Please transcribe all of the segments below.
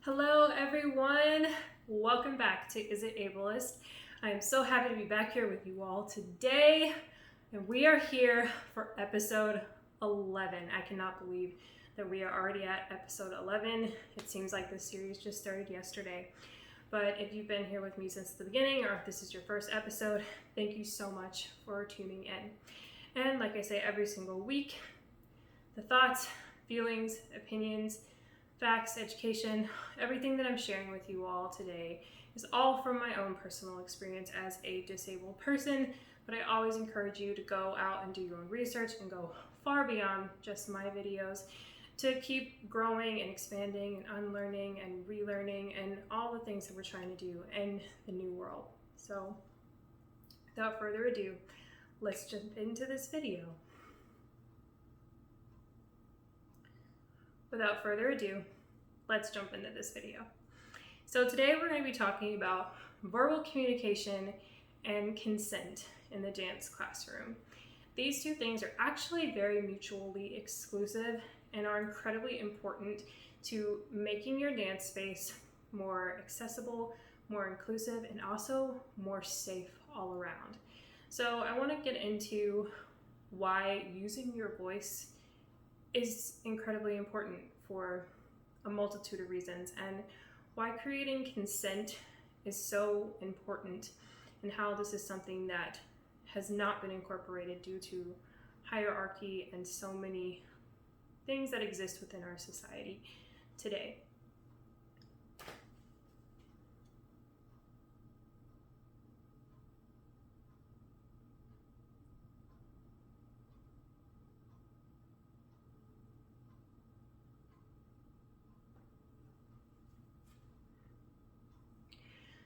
Hello everyone, welcome back to Is It Ableist? I am so happy to be back here with you all today, and we are here for episode 11. I cannot believe that we are already at episode 11. It seems like this series just started yesterday, but if you've been here with me since the beginning, or if this is your first episode, thank you so much for tuning in. And like I say every single week, the thoughts, feelings, opinions, facts, education, everything that I'm sharing with you all today is all from my own personal experience as a disabled person, but I always encourage you to go out and do your own research and go far beyond just my videos to keep growing and expanding and unlearning and relearning and all the things that we're trying to do in the new world. So without further ado, let's jump into this video. Without further ado, let's jump into this video. So today we're going to be talking about verbal communication and consent in the dance classroom. These two things are actually very mutually exclusive and are incredibly important to making your dance space more accessible, more inclusive, and also more safe all around. So I want to get into why using your voice is incredibly important for a multitude of reasons, and why creating consent is so important, and how this is something that has not been incorporated due to hierarchy and so many things that exist within our society today.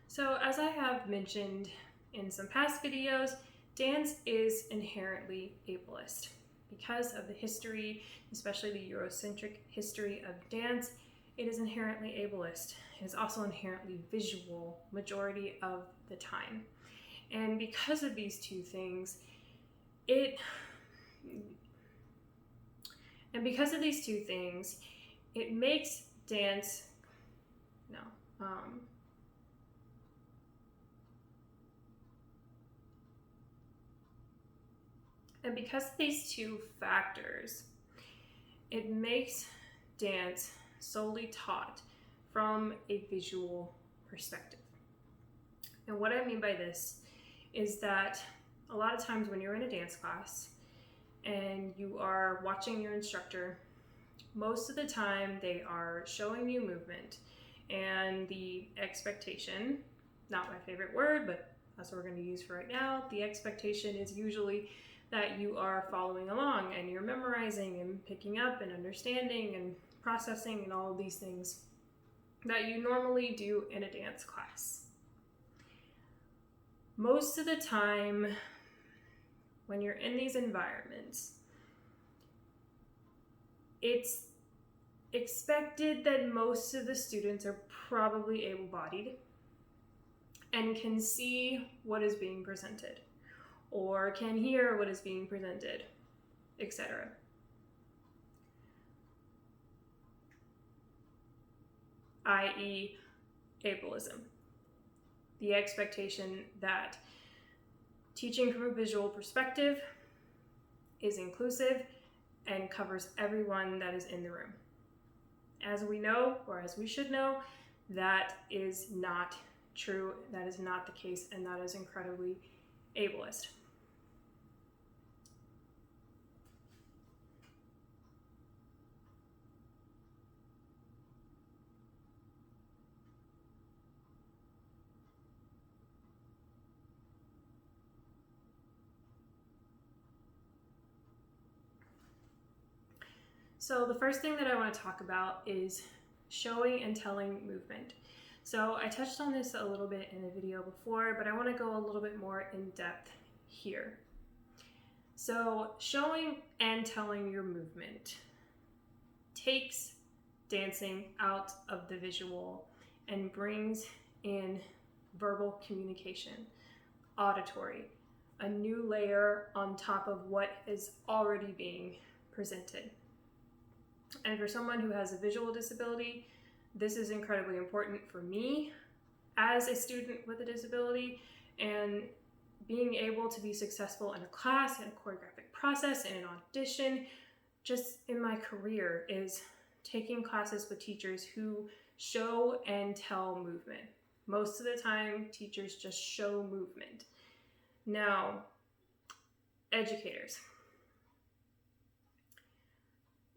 So as I have mentioned in some past videos, dance is inherently ableist. Because of the history, especially the Eurocentric history of dance, it is inherently ableist. It is also inherently visual majority of the time. And because of these two things, it makes dance, and because of these two factors, it makes dance solely taught from a visual perspective. And what I mean by this is that a lot of times when you're in a dance class and you are watching your instructor, most of the time they are showing you movement, and the expectation, not my favorite word, but that's what we're going to use for right now, the expectation is usually that you are following along and you're memorizing and picking up and understanding and processing and all of these things that you normally do in a dance class. Most of the time when you're in these environments, it's expected that most of the students are probably able-bodied and can see what is being presented, or can hear what is being presented, etc. i.e. ableism. The expectation that teaching from a visual perspective is inclusive and covers everyone that is in the room. As we know, or as we should know, that is not true, that is not the case, and that is incredibly ableist. So the first thing that I want to talk about is showing and telling movement. So I touched on this a little bit in a video before, but I want to go a little bit more in depth here. So showing and telling your movement takes dancing out of the visual and brings in verbal communication, auditory, a new layer on top of what is already being presented. And for someone who has a visual disability, this is incredibly important for me as a student with a disability, and being able to be successful in a class, in a choreographic process, in an audition, just in my career, is taking classes with teachers who show and tell movement. Most of the time, teachers just show movement. Now, educators,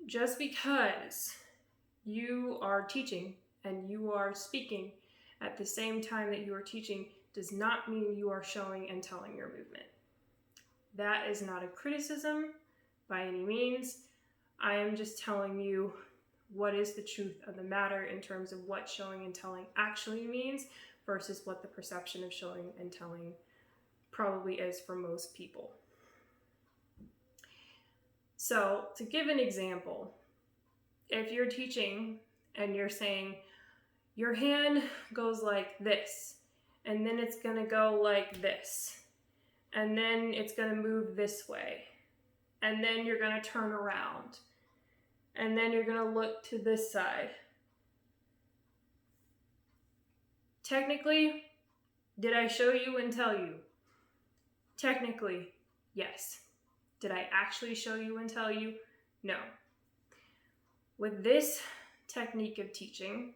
just because you are teaching and you are speaking at the same time that you are teaching does not mean you are showing and telling your movement. That is not a criticism by any means. I am just telling you what is the truth of the matter in terms of what showing and telling actually means versus what the perception of showing and telling probably is for most people. So, to give an example, if you're teaching and you're saying your hand goes like this, and then it's going to go like this, and then it's going to move this way, and then you're going to turn around, and then you're going to look to this side. Technically, did I show you and tell you? Technically, yes. Did I actually show you and tell you? No. With this technique of teaching,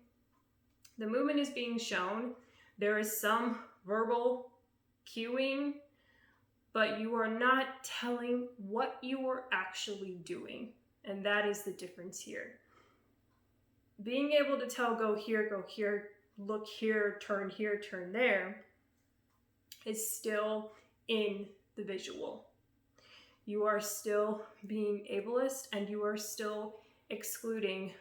the movement is being shown. There is some verbal cueing, but you are not telling what you are actually doing. And that is the difference here. Being able to tell go here, look here, turn there, is still in the visual. You are still being ableist, and you are still excluding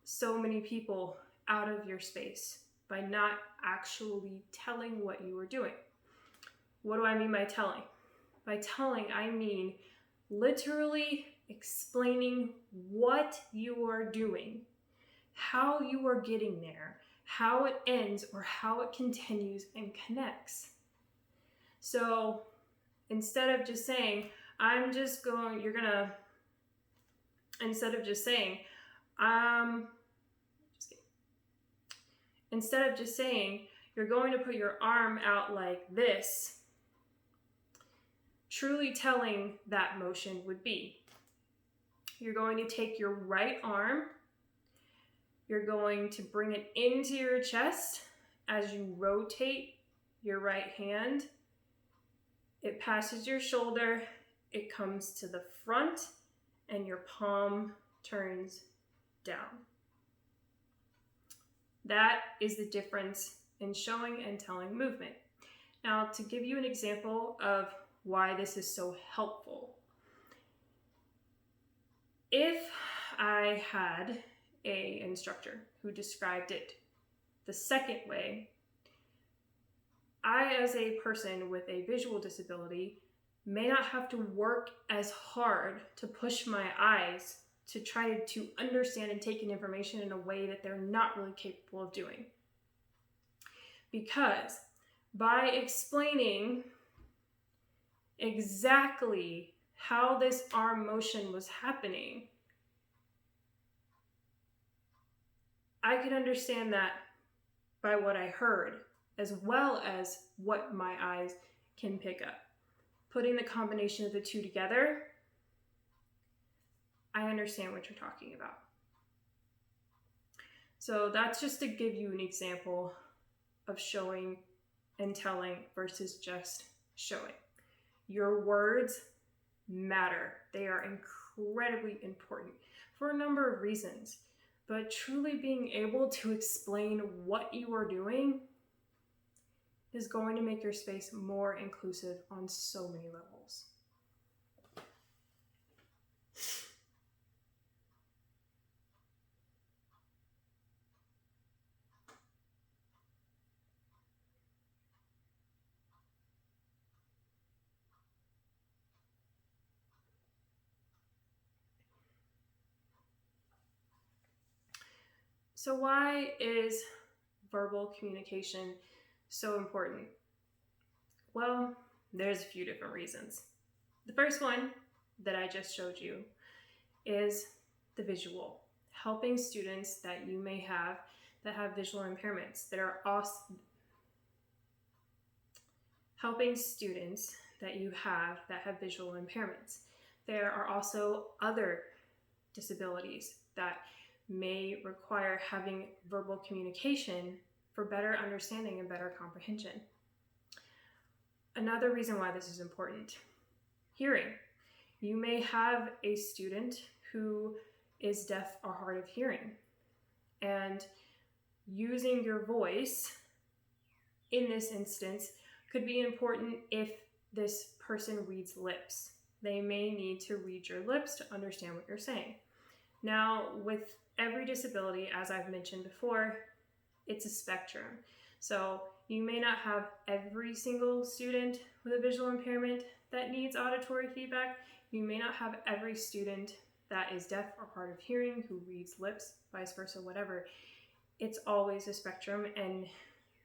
so many people out of your space by not actually telling what you are doing. What do I mean by telling? By telling, I mean literally explaining what you are doing, how you are getting there, how it ends, or how it continues and connects. So instead of just saying, instead of just saying, you're going to put your arm out like this, truly telling that motion would be, you're going to take your right arm, you're going to bring it into your chest as you rotate your right hand. It passes your shoulder, it comes to the front, and your palm turns down. That is the difference in showing and telling movement. Now, to give you an example of why this is so helpful, if I had an instructor who described it the second way, I, as a person with a visual disability, may not have to work as hard to push my eyes to try to understand and take in information in a way that they're not really capable of doing. Because by explaining exactly how this arm motion was happening, I could understand that by what I heard, as well as what my eyes can pick up. Putting the combination of the two together, I understand what you're talking about. So that's just to give you an example of showing and telling versus just showing. Your words matter. They are incredibly important for a number of reasons, but truly being able to explain what you are doing is going to make your space more inclusive on so many levels. So why is verbal communication so important? Well, there's a few different reasons. The first one that I just showed you is the visual, helping students that you may have that have visual impairments that are also helping students that you have that have visual impairments. There are also other disabilities that may require having verbal communication for better understanding and better comprehension. Another reason why this is important, hearing. You may have a student who is deaf or hard of hearing, and using your voice in this instance could be important if this person reads lips. They may need to read your lips to understand what you're saying. Now, with every disability, as I've mentioned before, it's a spectrum. So you may not have every single student with a visual impairment that needs auditory feedback. You may not have every student that is deaf or hard of hearing who reads lips, vice versa, whatever. It's always a spectrum, and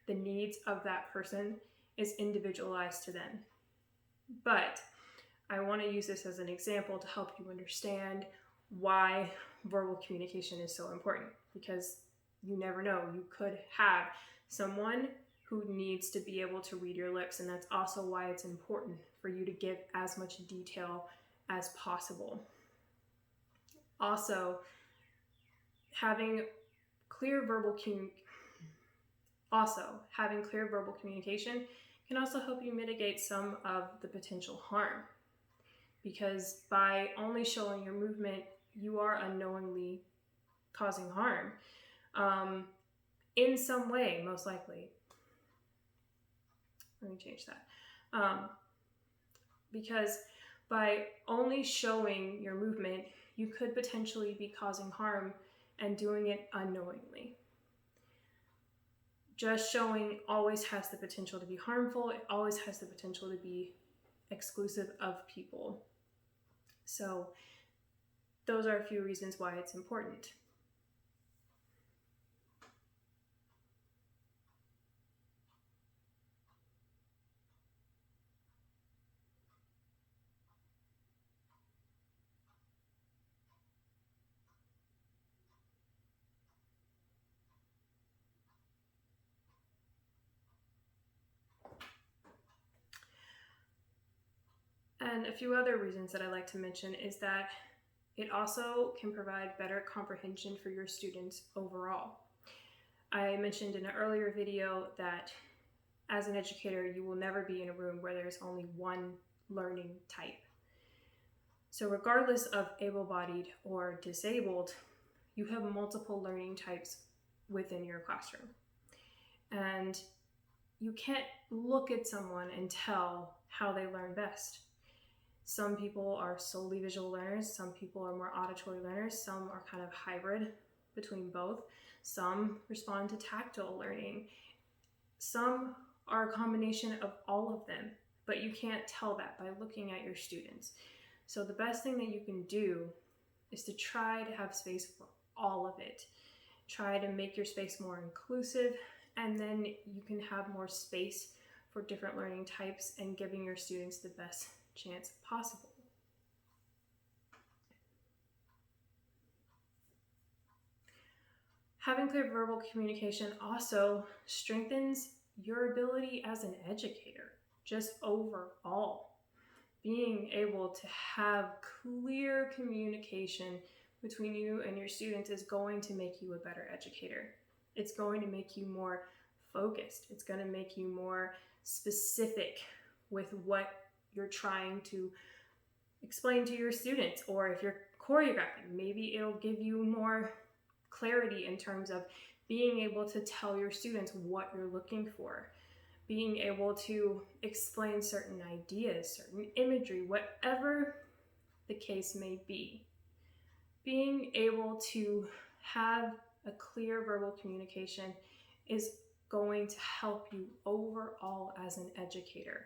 the needs of that person is individualized to them. But I want to use this as an example to help you understand why verbal communication is so important, because you never know. You could have someone who needs to be able to read your lips, and that's also why it's important for you to give as much detail as possible. Also, having clear verbal communication can also help you mitigate some of the potential harm, because by only showing your movement, you are unknowingly causing harm in some way, most likely. Let me change that. Because by only showing your movement, you could potentially be causing harm and doing it unknowingly. Just showing always has the potential to be harmful. It always has the potential to be exclusive of people. So those are a few reasons why it's important. And a few other reasons that I like to mention is that it also can provide better comprehension for your students overall. I mentioned in an earlier video that as an educator, you will never be in a room where there's only one learning type. So regardless of able-bodied or disabled, you have multiple learning types within your classroom. And you can't look at someone and tell how they learn best. Some people are solely visual learners, some people are more auditory learners, some are kind of hybrid between both, some respond to tactile learning, some are a combination of all of them, but you can't tell that by looking at your students. So the best thing that you can do is to try to have space for all of it. Try to make your space more inclusive, and then you can have more space for different learning types and giving your students the best chance possible. Having clear verbal communication also strengthens your ability as an educator, just overall. Being able to have clear communication between you and your students is going to make you a better educator. It's going to make you more focused. It's going to make you more specific with what you're trying to explain to your students. Or if you're choreographing, maybe it'll give you more clarity in terms of being able to tell your students what you're looking for, being able to explain certain ideas, certain imagery, whatever the case may be. Being able to have a clear verbal communication is going to help you overall as an educator.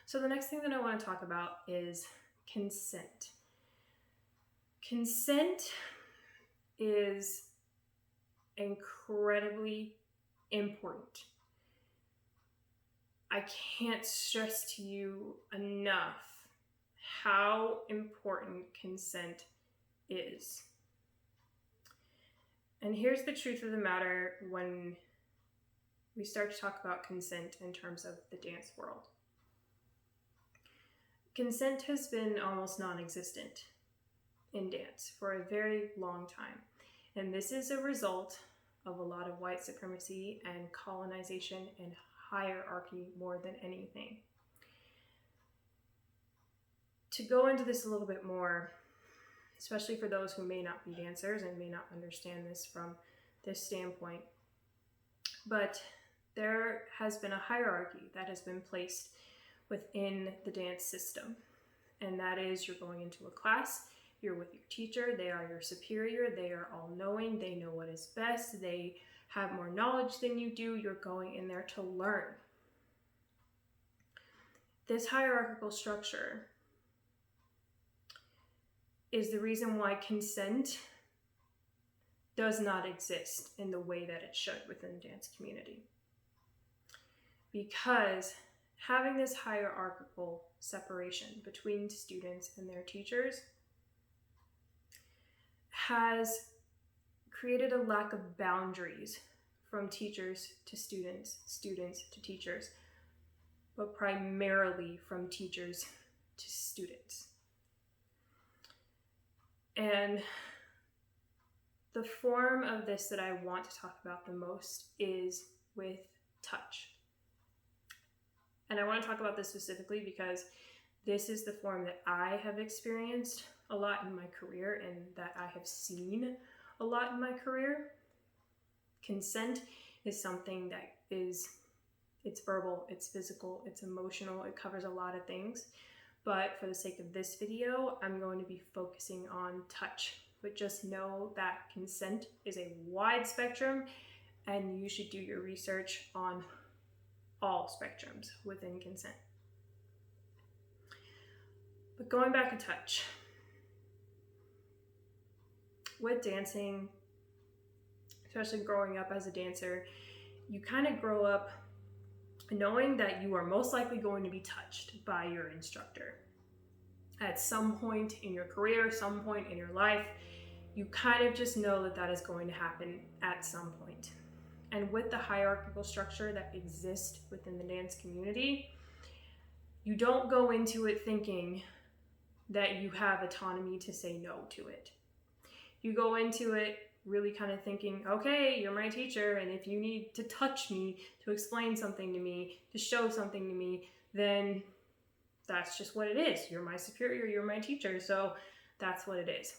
So the next thing that I want to talk about is consent. Consent is incredibly important. I can't stress to you enough how important consent is. And here's the truth of the matter when we start to talk about consent in terms of the dance world. Consent has been almost non-existent in dance for a very long time. And this is a result of a lot of white supremacy and colonization and hierarchy more than anything. To go into this a little bit more, especially for those who may not be dancers and may not understand this from this standpoint, but there has been a hierarchy that has been placed within the dance system. And that is, you're going into a class, you're with your teacher, they are your superior, they are all knowing, they know what is best, they have more knowledge than you do, you're going in there to learn. This hierarchical structure is the reason why consent does not exist in the way that it should within the dance community. Because having this hierarchical separation between students and their teachers has created a lack of boundaries from teachers to students, students to teachers, but primarily from teachers to students. And the form of this that I want to talk about the most is with touch. And I want to talk about this specifically because this is the form that I have experienced a lot in my career and that I have seen a lot in my career. Consent is something that it's verbal, it's physical, it's emotional, it covers a lot of things. But for the sake of this video, I'm going to be focusing on touch. But just know that consent is a wide spectrum and you should do your research on all spectrums within consent. But going back to touch. With dancing, especially growing up as a dancer, you kind of grow up knowing that you are most likely going to be touched by your instructor. At some point in your career, some point in your life, you kind of just know that that is going to happen at some point. And with the hierarchical structure that exists within the dance community, you don't go into it thinking that you have autonomy to say no to it. You go into it really kind of thinking, okay, you're my teacher, and if you need to touch me, to explain something to me, to show something to me, then that's just what it is. You're my superior, you're my teacher, so that's what it is.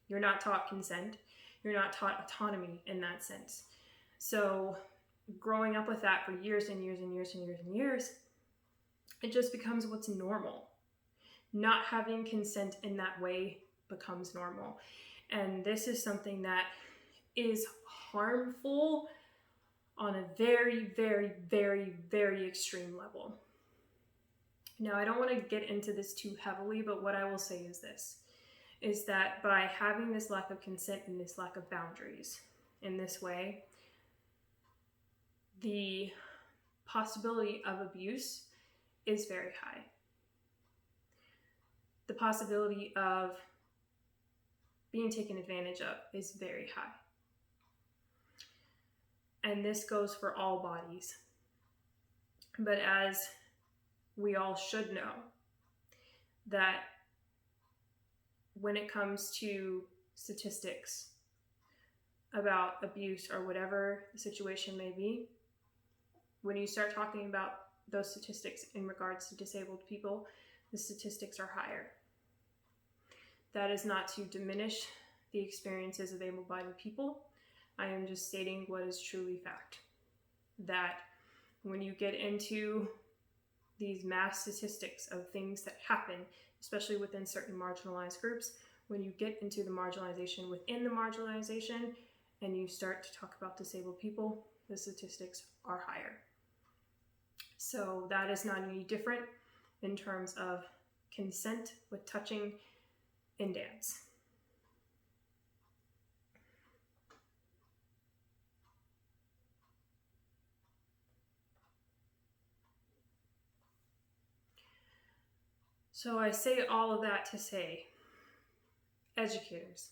You're not taught consent. You're not taught autonomy in that sense. So growing up with that for years and years and years and years and years, it just becomes what's normal. Not having consent in that way becomes normal. And this is something that is harmful on a very, very, very, very extreme level. Now, I don't want to get into this too heavily, but what I will say is this, is that by having this lack of consent and this lack of boundaries in this way, the possibility of abuse is very high. The possibility of being taken advantage of is very high. And this goes for all bodies. But as we all should know, that when it comes to statistics about abuse or whatever the situation may be, when you start talking about those statistics in regards to disabled people, the statistics are higher. That is not to diminish the experiences of able-bodied people. I am just stating what is truly fact. That when you get into these mass statistics of things that happen, especially within certain marginalized groups, when you get into the marginalization within the marginalization and you start to talk about disabled people, the statistics are higher. So that is not any different in terms of consent with touching in dance. So I say all of that to say, educators,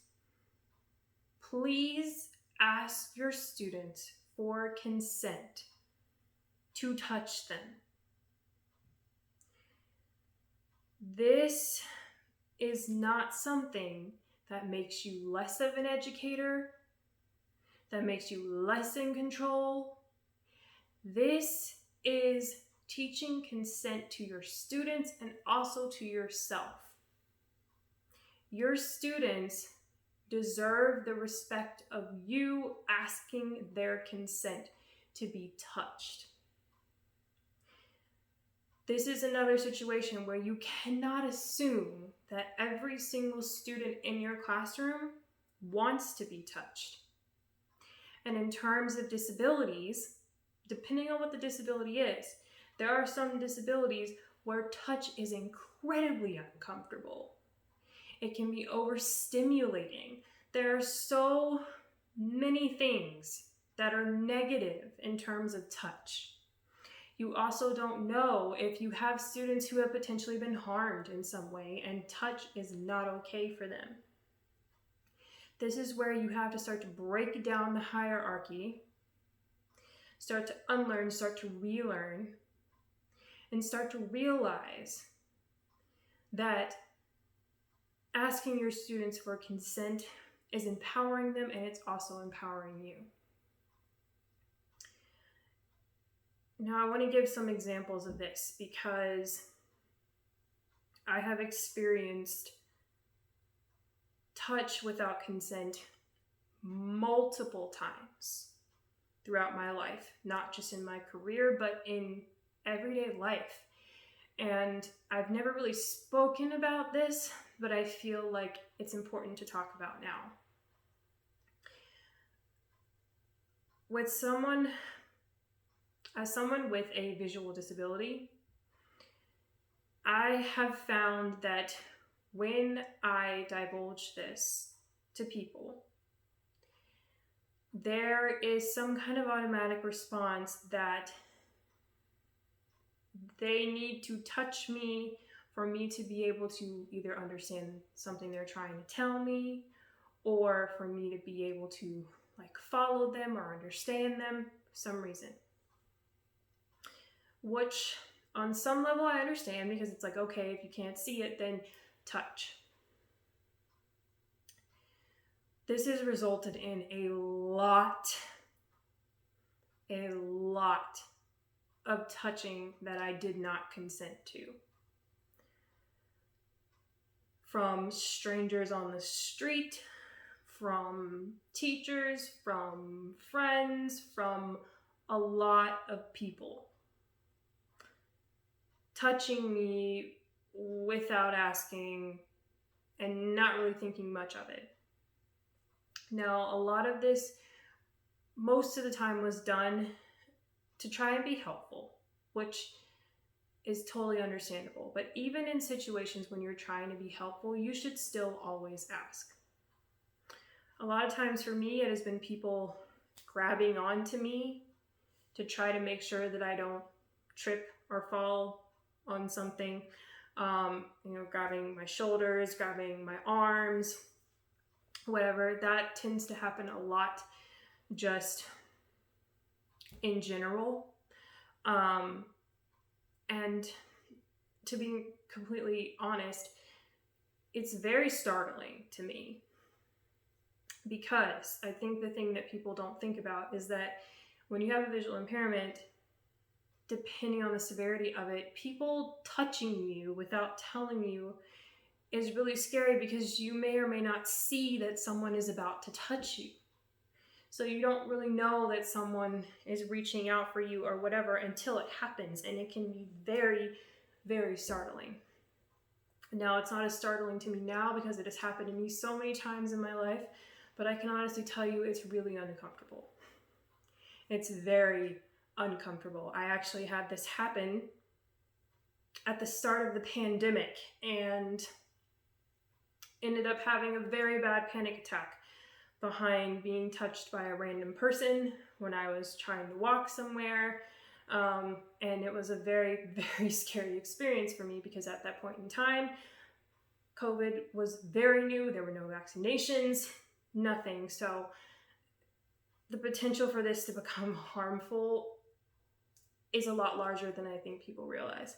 please ask your students for consent to touch them. This is not something that makes you less of an educator, that makes you less in control. This is teaching consent to your students and also to yourself. Your students deserve the respect of you asking their consent to be touched. This is another situation where you cannot assume that every single student in your classroom wants to be touched. And in terms of disabilities, depending on what the disability is, there are some disabilities where touch is incredibly uncomfortable. It can be overstimulating. There are so many things that are negative in terms of touch. You also don't know if you have students who have potentially been harmed in some way, and touch is not okay for them. This is where you have to start to break down the hierarchy, start to unlearn, start to relearn, and start to realize that asking your students for consent is empowering them, and it's also empowering you. Now, I want to give some examples of this because I have experienced touch without consent multiple times throughout my life, not just in my career, but in everyday life. And I've never really spoken about this, but I feel like it's important to talk about now. As someone with a visual disability, I have found that when I divulge this to people, there is some kind of automatic response that they need to touch me for me to be able to either understand something they're trying to tell me, or for me to be able to follow them or understand them for some reason. Which on some level I understand, because it's okay, if you can't see it, then touch. This has resulted in a lot of touching that I did not consent to. From strangers on the street, from teachers, from friends, from a lot of people. Touching me without asking and not really thinking much of it. Now, a lot of this, most of the time, was done to try and be helpful, which is totally understandable. But even in situations when you're trying to be helpful, you should still always ask. A lot of times for me, it has been people grabbing onto me to try to make sure that I don't trip or fall on something, grabbing my shoulders, grabbing my arms, whatever. That tends to happen a lot just in general. And to be completely honest, it's very startling to me, because I think the thing that people don't think about is that when you have a visual impairment, depending on the severity of it, people touching you without telling you is really scary, because you may or may not see that someone is about to touch you. So you don't really know that someone is reaching out for you or whatever until it happens, and it can be very, very startling. Now, it's not as startling to me now because it has happened to me so many times in my life, but I can honestly tell you it's really uncomfortable. It's very uncomfortable. I actually had this happen at the start of the pandemic and ended up having a very bad panic attack behind being touched by a random person when I was trying to walk somewhere. And it was a very, very scary experience for me because at that point in time, COVID was very new. There were no vaccinations, nothing. So the potential for this to become harmful is a lot larger than I think people realize.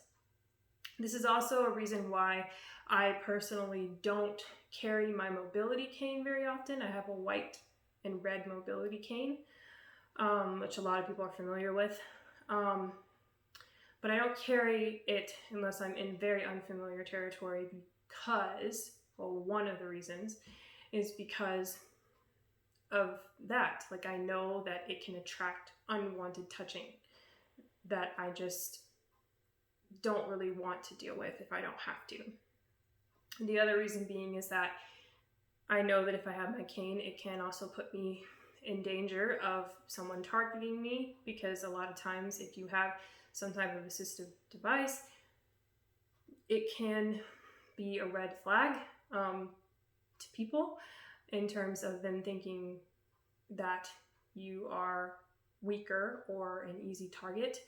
This is also a reason why I personally don't carry my mobility cane very often. I have a white and red mobility cane, which a lot of people are familiar with. But I don't carry it unless I'm in very unfamiliar territory because, well, one of the reasons is because of that. Like, I know that it can attract unwanted touching that I just don't really want to deal with if I don't have to. And the other reason being is that I know that if I have my cane, it can also put me in danger of someone targeting me, because a lot of times if you have some type of assistive device, it can be a red flag to people in terms of them thinking that you are weaker or an easy target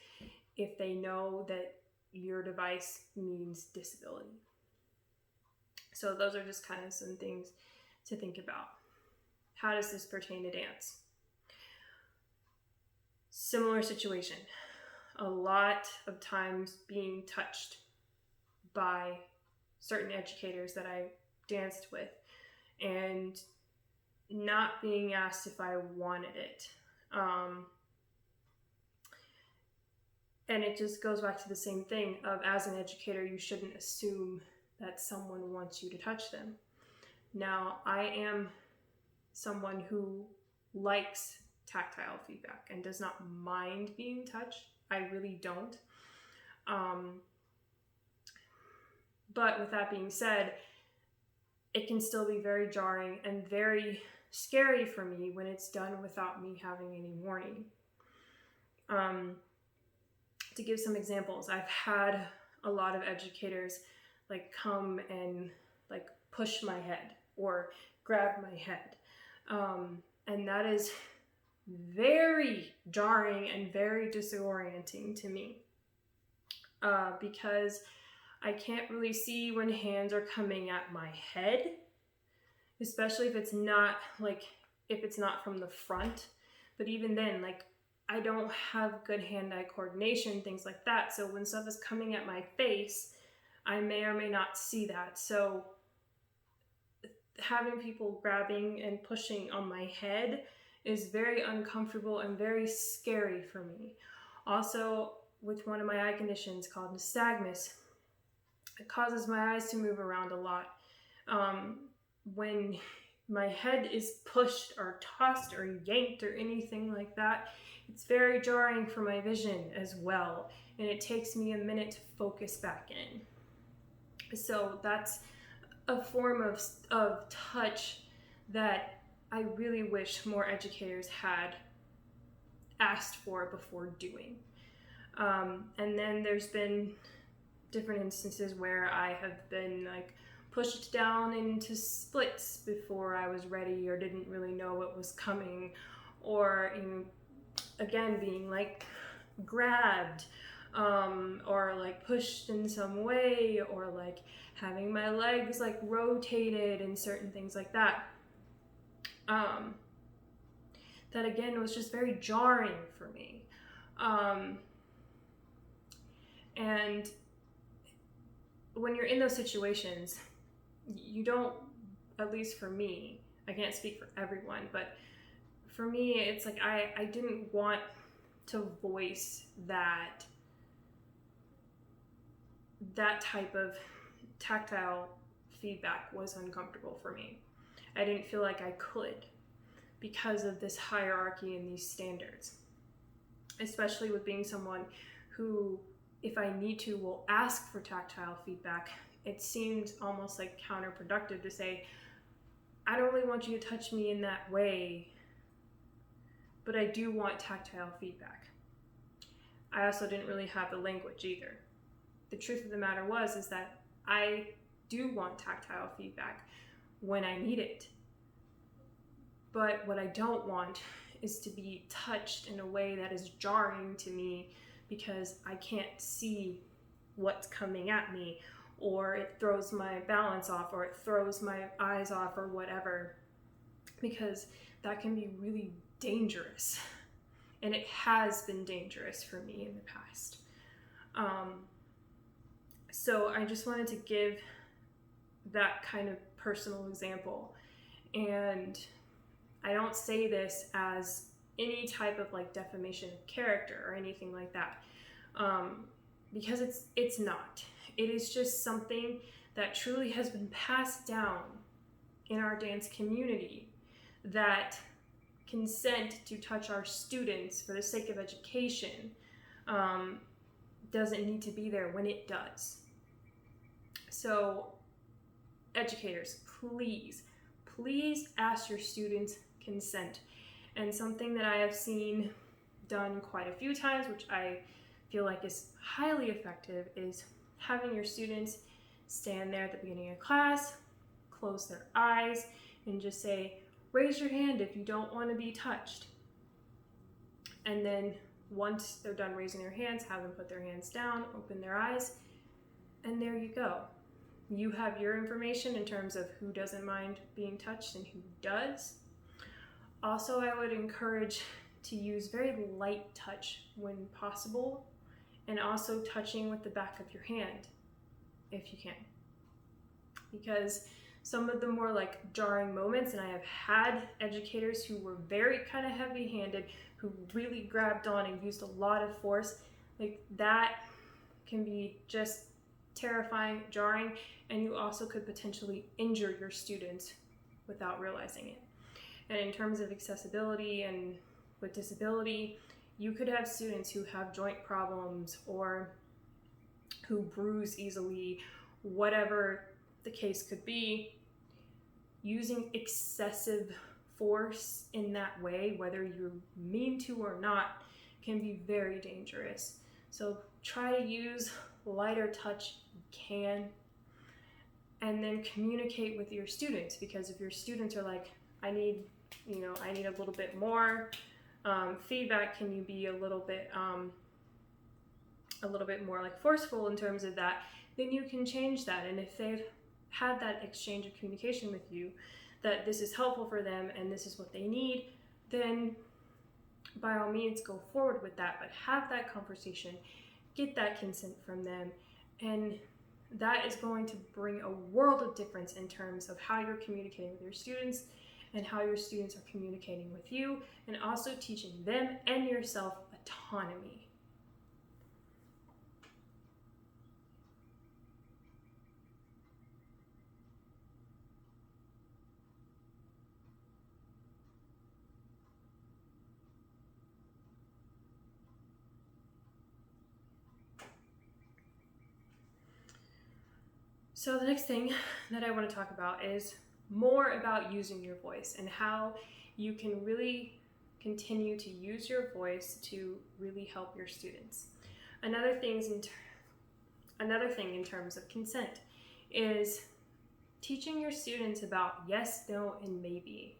if they know that your device means disability. So those are just kind of some things to think about. How does this pertain to dance? Similar situation. A lot of times being touched by certain educators that I danced with and not being asked if I wanted it. And it just goes back to the same thing of, as an educator, you shouldn't assume that someone wants you to touch them. Now, I am someone who likes tactile feedback and does not mind being touched. I really don't. But with that being said, it can still be very jarring and very scary for me when it's done without me having any warning. To give some examples, I've had a lot of educators like come and like push my head or grab my head. And that is very jarring and very disorienting to me, because I can't really see when hands are coming at my head, especially if it's not from the front. But even then, like, I don't have good hand-eye coordination, things like that. So when stuff is coming at my face, I may or may not see that. So having people grabbing and pushing on my head is very uncomfortable and very scary for me. Also, with one of my eye conditions called nystagmus, it causes my eyes to move around a lot. When my head is pushed or tossed or yanked or anything like that, it's very jarring for my vision as well, and it takes me a minute to focus back in. So that's a form of touch that I really wish more educators had asked for before doing. And then there's been different instances where I have been like pushed down into splits before I was ready or didn't really know what was coming, or again being like grabbed or like pushed in some way, or like having my legs like rotated and certain things like that. That again was just very jarring for me. And when you're in those situations, you don't, at least for me, I can't speak for everyone, but for me, it's like I didn't want to voice that type of tactile feedback was uncomfortable for me. I didn't feel like I could because of this hierarchy and these standards, especially with being someone who, if I need to, will ask for tactile feedback. It seemed almost like counterproductive to say, I don't really want you to touch me in that way, but I do want tactile feedback. I also didn't really have the language either. The truth of the matter is that I do want tactile feedback when I need it. But what I don't want is to be touched in a way that is jarring to me because I can't see what's coming at me, or it throws my balance off, or it throws my eyes off, or whatever, because that can be really dangerous. And it has been dangerous for me in the past. So I just wanted to give that kind of personal example. And I don't say this as any type of like defamation of character or anything like that, because it's not. It is just something that truly has been passed down in our dance community, that consent to touch our students for the sake of education doesn't need to be there when it does. So educators, please ask your students consent. And something that I have seen done quite a few times, which I feel like is highly effective, is having your students stand there at the beginning of class, close their eyes, and just say, raise your hand if you don't want to be touched. And then once they're done raising their hands, have them put their hands down, open their eyes, and there you go. You have your information in terms of who doesn't mind being touched and who does. Also, I would encourage to use very light touch when possible, and also touching with the back of your hand if you can. Because some of the more like jarring moments, and I have had educators who were very kind of heavy-handed, who really grabbed on and used a lot of force, like that can be just terrifying, jarring, and you also could potentially injure your students without realizing it. And in terms of accessibility and with disability, you could have students who have joint problems or who bruise easily, whatever the case could be. Using excessive force in that way, whether you mean to or not, can be very dangerous. So try to use lighter touch if you can, and then communicate with your students, because if your students are like, I need a little bit more feedback, can you be a little bit more like forceful in terms of that, then you can change that. And if they've had that exchange of communication with you, that this is helpful for them and this is what they need, then by all means go forward with that, but have that conversation, get that consent from them, and that is going to bring a world of difference in terms of how you're communicating with your students and how your students are communicating with you, and also teaching them and yourself autonomy. So the next thing that I want to talk about is more about using your voice and how you can really continue to use your voice to really help your students. Another thing in terms of consent is teaching your students about yes, no, and maybe.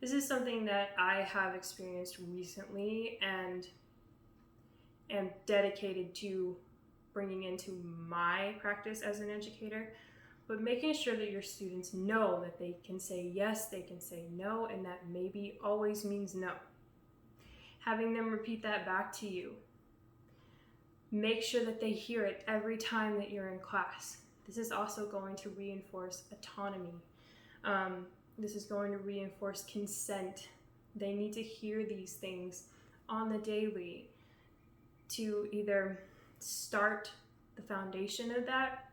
This is something that I have experienced recently and am dedicated to bringing into my practice as an educator, but making sure that your students know that they can say yes, they can say no, and that maybe always means no. Having them repeat that back to you. Make sure that they hear it every time that you're in class. This is also going to reinforce autonomy. This is going to reinforce consent. They need to hear these things on the daily to either start the foundation of that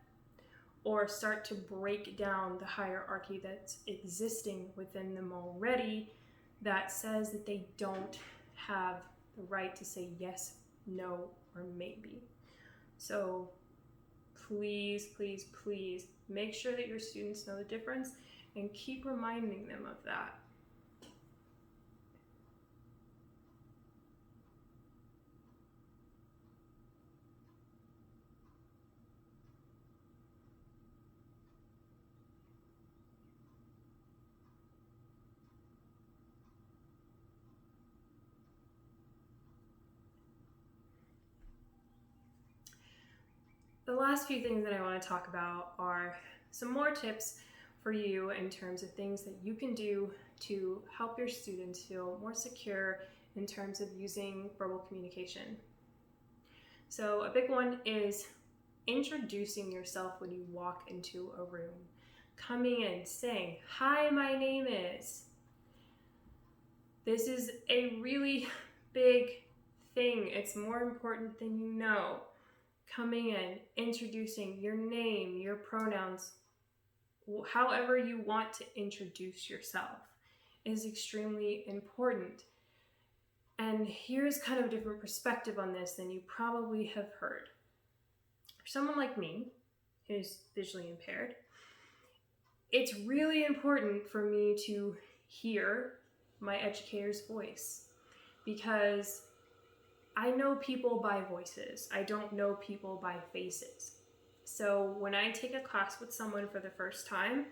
or start to break down the hierarchy that's existing within them already that says that they don't have the right to say yes, no, or maybe. So please make sure that your students know the difference and keep reminding them of that. last few things that I want to talk about are some more tips for you in terms of things that you can do to help your students feel more secure in terms of using verbal communication. So a big one is introducing yourself when you walk into a room. Coming in, saying, "Hi, my name is." This is a really big thing. It's more important than you know. Coming in, introducing your name, your pronouns, however you want to introduce yourself is extremely important. And here's kind of a different perspective on this than you probably have heard. For someone like me, who's visually impaired, it's really important for me to hear my educator's voice, because I know people by voices. I don't know people by faces. So when I take a class with someone for the first time,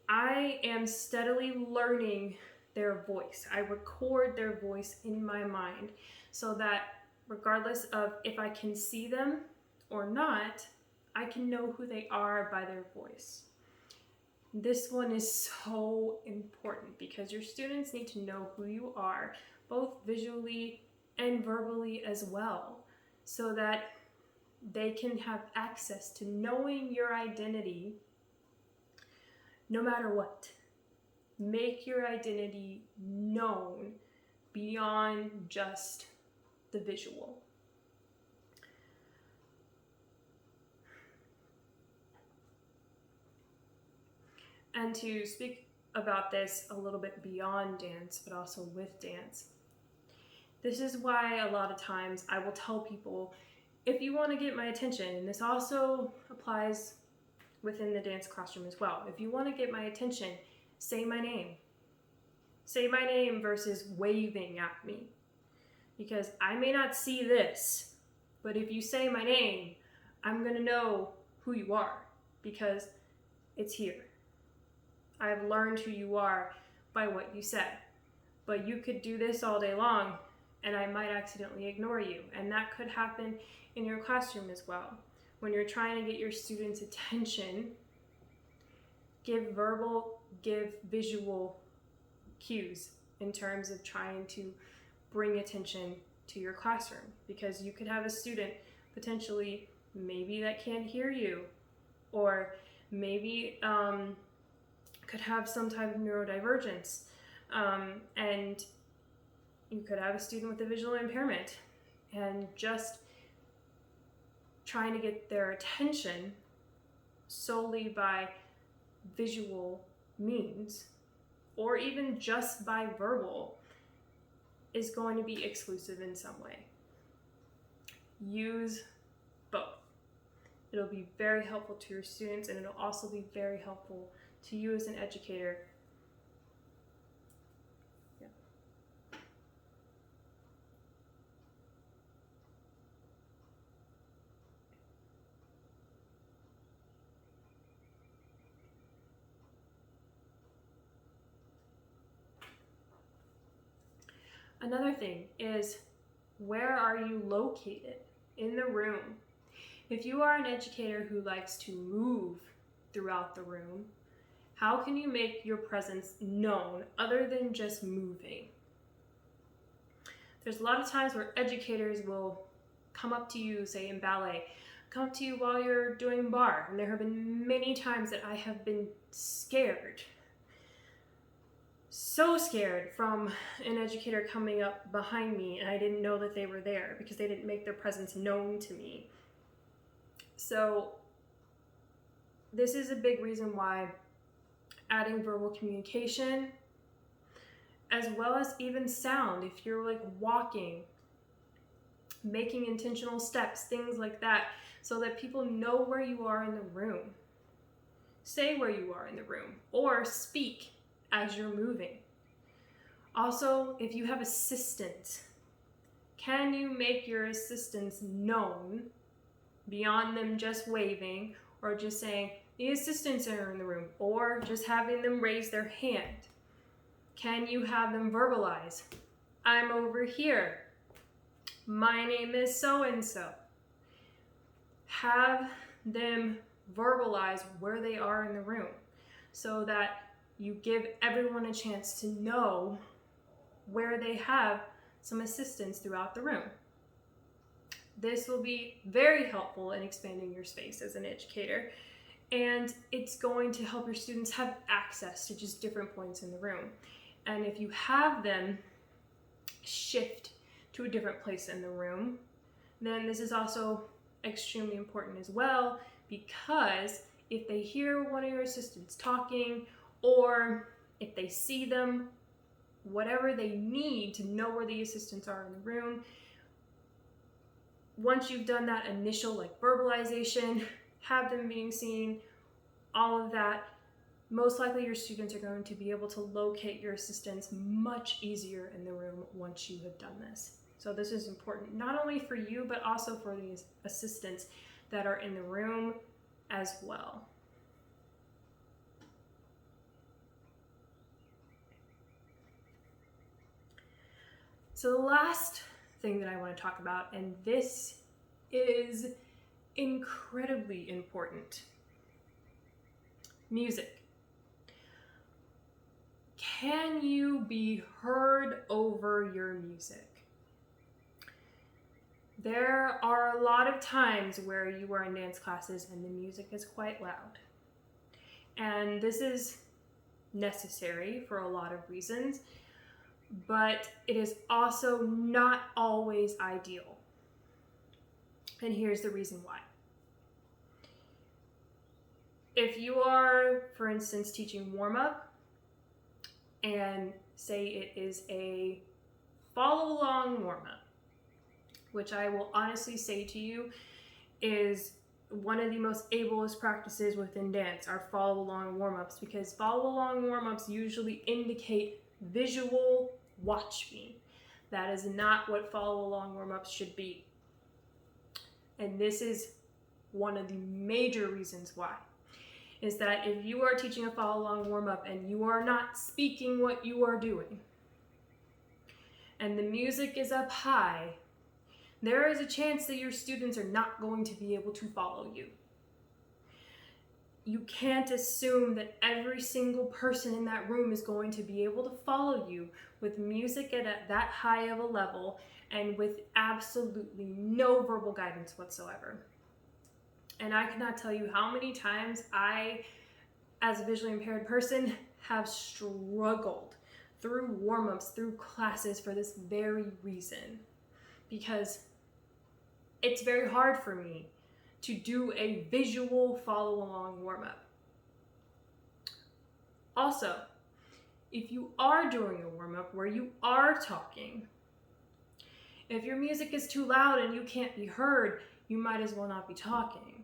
I am steadily learning their voice. I record their voice in my mind so that regardless of if I can see them or not, I can know who they are by their voice. This one is so important because your students need to know who you are, both visually and verbally as well, so that they can have access to knowing your identity no matter what. Make your identity known beyond just the visual. And to speak about this a little bit beyond dance, but also with dance, this is why a lot of times I will tell people, if you want to get my attention, and this also applies within the dance classroom as well, if you want to get my attention, say my name. Say my name versus waving at me. Because I may not see this, but if you say my name, I'm going to know who you are because it's here. I've learned who you are by what you said. But you could do this all day long and I might accidentally ignore you. And that could happen in your classroom as well. When you're trying to get your students' attention, give verbal, give visual cues in terms of trying to bring attention to your classroom. Because you could have a student potentially maybe that can't hear you, or maybe could have some type of neurodivergence, and you could have a student with a visual impairment, and just trying to get their attention solely by visual means, or even just by verbal, is going to be exclusive in some way. Use both. It'll be very helpful to your students, and it'll also be very helpful to you as an educator. Yeah. Another thing is, where are you located in the room? If you are an educator who likes to move throughout the room, how can you make your presence known other than just moving? There's a lot of times where educators will come up to you, say in ballet, come up to you while you're doing bar. And there have been many times that I have been scared, so scared from an educator coming up behind me and I didn't know that they were there because they didn't make their presence known to me. So this is a big reason why adding verbal communication, as well as even sound, if you're like walking, making intentional steps, things like that, so that people know where you are in the room. Say where you are in the room, or speak as you're moving. Also, if you have assistants, can you make your assistants known beyond them just waving or just saying, the assistants are in the room, or just having them raise their hand? Can you have them verbalize, I'm over here, my name is so-and-so? have them verbalize where they are in the room so that you give everyone a chance to know where they have some assistance throughout the room. This will be very helpful in expanding your space as an educator, and it's going to help your students have access to just different points in the room. And if you have them shift to a different place in the room, then this is also extremely important as well, because if they hear one of your assistants talking, or if they see them, whatever they need to know where the assistants are in the room, once you've done that initial like verbalization, have them being seen, all of that, most likely your students are going to be able to locate your assistants much easier in the room once you have done this. So this is important not only for you, but also for these assistants that are in the room as well. So the last thing that I want to talk about, and this is incredibly important: music. Can you be heard over your music? There are a lot of times where you are in dance classes and the music is quite loud. And this is necessary for a lot of reasons, but it is also not always ideal. And here's the reason why. If you are, for instance, teaching warm-up, and say it is a follow-along warm-up, which I will honestly say to you is one of the most ableist practices within dance are follow-along warm-ups, because follow-along warm-ups usually indicate visual watch me. That is not what follow-along warm-ups should be. And this is one of the major reasons why, is that if you are teaching a follow-along warm-up and you are not speaking what you are doing, and the music is up high, there is a chance that your students are not going to be able to follow you. You can't assume that every single person in that room is going to be able to follow you with music at that high of a level and with absolutely no verbal guidance whatsoever. And I cannot tell you how many times I, as a visually impaired person, have struggled through warm-ups, through classes for this very reason. Because it's very hard for me to do a visual follow-along warm-up. Also, if you are doing a warm-up where you are talking, if your music is too loud and you can't be heard, you might as well not be talking,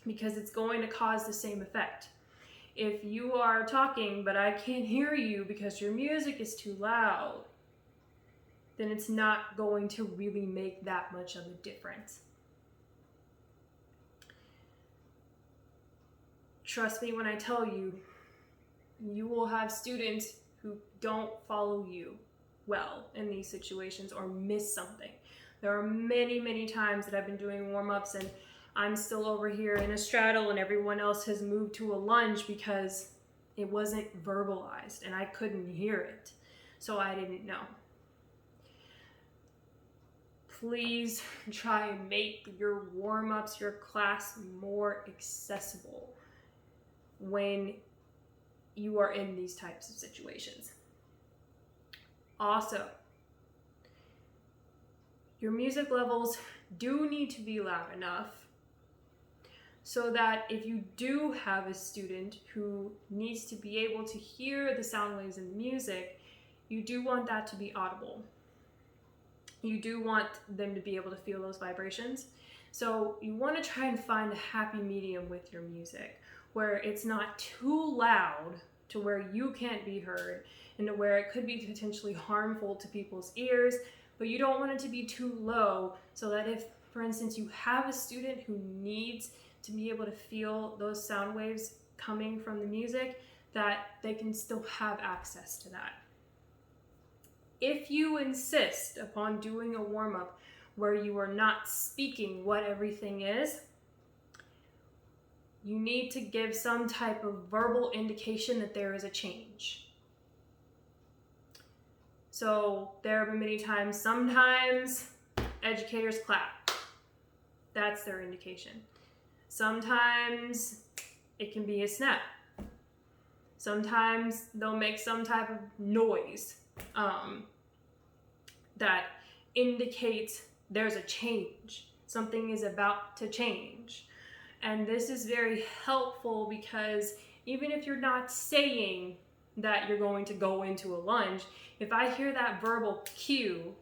because it's going to cause the same effect. If you are talking but I can't hear you because your music is too loud, then it's not going to really make that much of a difference. Trust me when I tell you, you will have students who don't follow you well in these situations or miss something. There are many, many times that I've been doing warm-ups and I'm still over here in a straddle and everyone else has moved to a lunge because it wasn't verbalized and I couldn't hear it, so I didn't know. Please try and make your warm-ups, your class more accessible when you are in these types of situations. Also, your music levels do need to be loud enough so that if you do have a student who needs to be able to hear the sound waves in the music, you do want that to be audible. You do want them to be able to feel those vibrations. So you want to try and find a happy medium with your music, where it's not too loud to where you can't be heard and to where it could be potentially harmful to people's ears, but you don't want it to be too low so that if, for instance, you have a student who needs to be able to feel those sound waves coming from the music, that they can still have access to that. If you insist upon doing a warm-up where you are not speaking what everything is, you need to give some type of verbal indication that there is a change. So there have been many times, sometimes educators clap. That's their indication. Sometimes it can be a snap. Sometimes they'll make some type of noise that indicates there's a change. Something is about to change. And this is very helpful because even if you're not saying that you're going to go into a lunge, if I hear that verbal cue,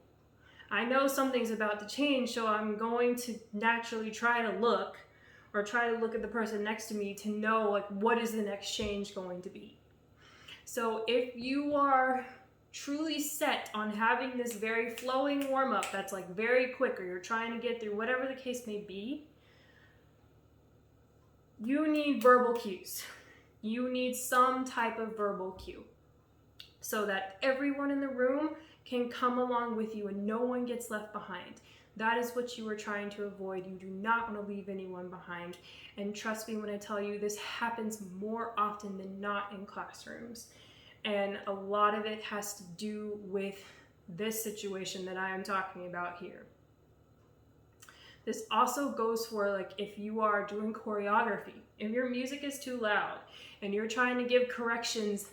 I know something's about to change, so I'm going to naturally try to look at the person next to me to know, like, what is the next change going to be. So if you are truly set on having this very flowing warm-up that's like very quick, or you're trying to get through whatever the case may be, you need verbal cues. You need some type of verbal cue so that everyone in the room can come along with you and no one gets left behind. That is what you are trying to avoid. You do not want to leave anyone behind. And trust me when I tell you, this happens more often than not in classrooms. And a lot of it has to do with this situation that I am talking about here. This also goes for, like, if you are doing choreography, if your music is too loud and you're trying to give corrections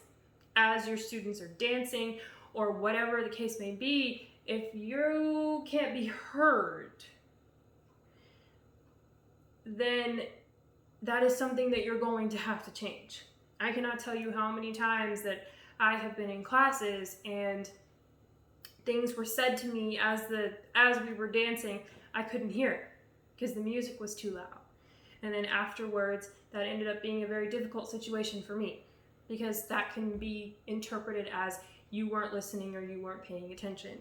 as your students are dancing or whatever the case may be, if you can't be heard, then that is something that you're going to have to change. I cannot tell you how many times that I have been in classes and things were said to me as we were dancing, I couldn't hear it because the music was too loud. And then afterwards, that ended up being a very difficult situation for me because that can be interpreted as you weren't listening or you weren't paying attention,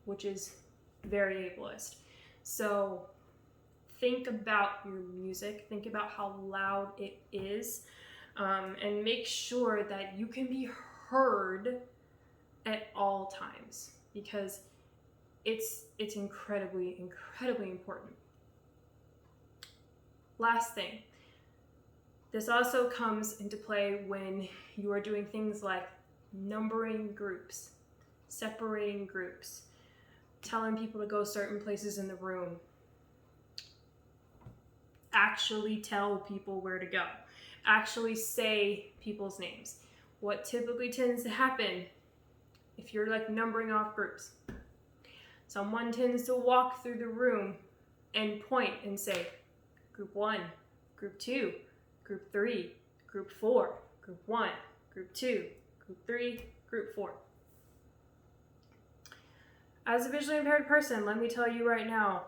which is very ableist. So think about your music, think about how loud it is, and make sure that you can be heard at all times because it's incredibly, incredibly important. Last thing, this also comes into play when you are doing things like numbering groups, separating groups, telling people to go certain places in the room. Actually tell people where to go. Actually say people's names. What typically tends to happen if you're like numbering off groups, someone tends to walk through the room and point and say, group 1, group 2, group 3, group 4, group 1, group 2, group 3, group 4. As a visually impaired person, let me tell you right now,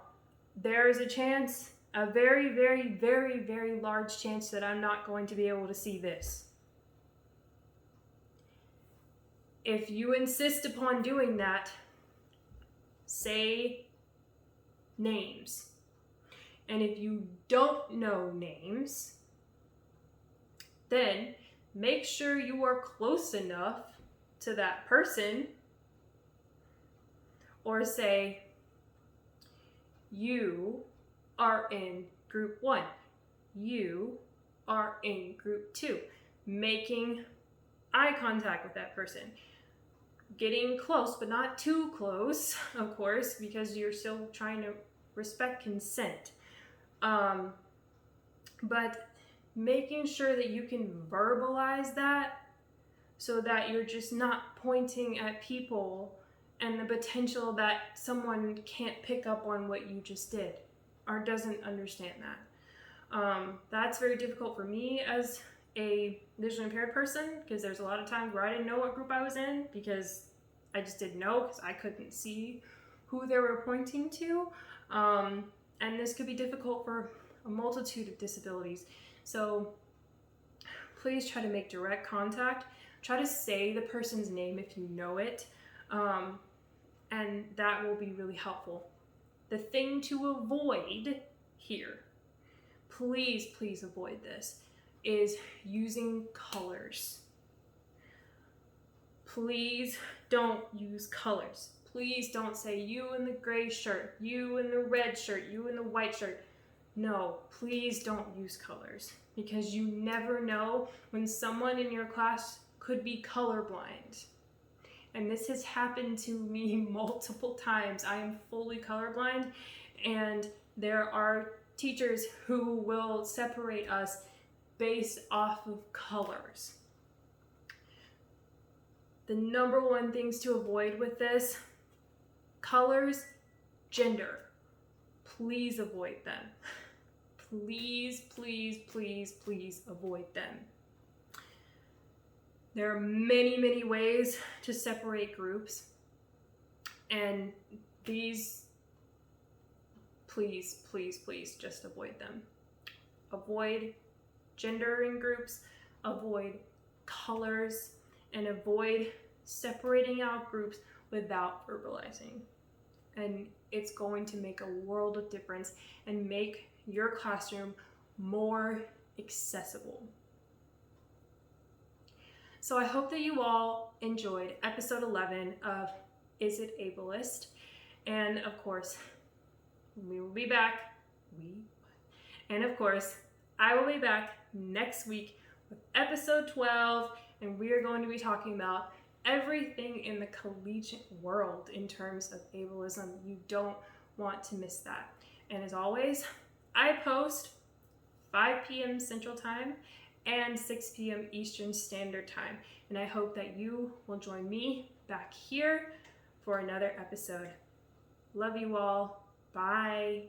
there is a chance, a very, very, very, very large chance that I'm not going to be able to see this. If you insist upon doing that, say names. And if you don't know names, then make sure you are close enough to that person, or say, you are in group 1, you are in group 2, making eye contact with that person. Getting close, but not too close, of course, because you're still trying to respect consent. But making sure that you can verbalize that so that you're just not pointing at people and the potential that someone can't pick up on what you just did or doesn't understand that. That's very difficult for me as a visually impaired person because there's a lot of times where I didn't know what group I was in because I just didn't know because I couldn't see who they were pointing to. And this could be difficult for a multitude of disabilities. So please try to make direct contact. Try to say the person's name if you know it. And that will be really helpful. The thing to avoid here, please, please avoid this, is using colors. Please don't use colors. Please don't say you in the gray shirt, you in the red shirt, you in the white shirt. No, please don't use colors, because you never know when someone in your class could be colorblind. And this has happened to me multiple times. I am fully colorblind, and there are teachers who will separate us based off of colors. The number one things to avoid with this: colors, gender. Please avoid them. Please, please, please, please avoid them. There are many, many ways to separate groups, and these, please, please, please just avoid them. Avoid gender in groups, avoid colors, and avoid separating out groups without verbalizing. And it's going to make a world of difference and make your classroom more accessible. So I hope that you all enjoyed episode 11 of Is It Ableist? And of course, we will be back. And of course, I will be back next week with episode 12, and we are going to be talking about everything in the collegiate world in terms of ableism. You don't want to miss that. And as always, I post 5 p.m. Central Time and 6 p.m. Eastern Standard Time. And I hope that you will join me back here for another episode. Love you all. Bye.